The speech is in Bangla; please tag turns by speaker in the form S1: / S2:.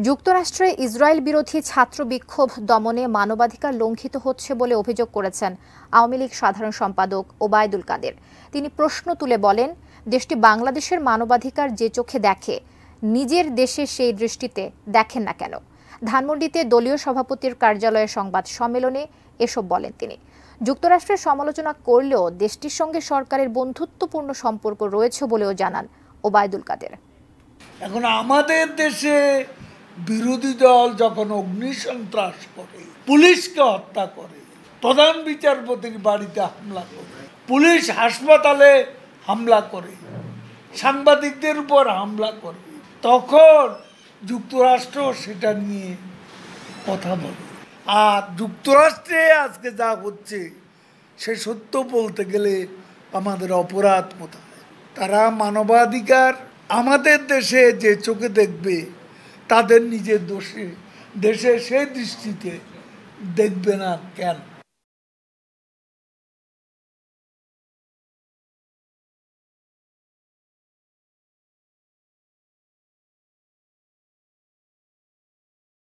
S1: যুক্তরাষ্ট্রে ইসরায়েল বিরোধী ছাত্র বিক্ষোভ দমনে মানবাধিকার লঙ্ঘিত হচ্ছে বলে অভিযোগ করেছেন আওয়ামী লীগ সাধারণ সম্পাদক ওবায়দুল কাদের। তিনি প্রশ্ন তুলে বলেন, দেশটি বাংলাদেশের মানবাধিকার যে চোখে দেখে, নিজের দেশে সেই দৃষ্টিতে দেখেন না কেন? ধানমন্ডিতে দলীয় সভাপতির কার্যালয়ে সংবাদ সম্মেলনে এসব বলেন তিনি। যুক্তরাষ্ট্রের সমালোচনা করলেও দেশটির সঙ্গে সরকারের বন্ধুত্বপূর্ণ সম্পর্ক রয়েছে বলেও জানান ওবায়দুল কাদের।
S2: এখন আমাদের দেশে বিরোধী দল যখন অগ্নিসন্ত্রাস করে, পুলিশকে হত্যা করে, প্রধান বিচারপতির বাড়িতে হামলা করে, পুলিশ হাসপাতালে হামলা করে, সাংবাদিকদের উপর হামলা করে, তখন যুক্তরাষ্ট্র সেটা নিয়ে কথা বলে। আর যুক্তরাষ্ট্রে আজকে যা হচ্ছে সে সত্য বলতে গেলে আমাদের অপরাধ কোথায়? তারা মানবাধিকার আমাদের দেশে যে চোখে দেখবে, তাদের নিজের দেশে সেই দৃষ্টিতে দেখবে না কেন?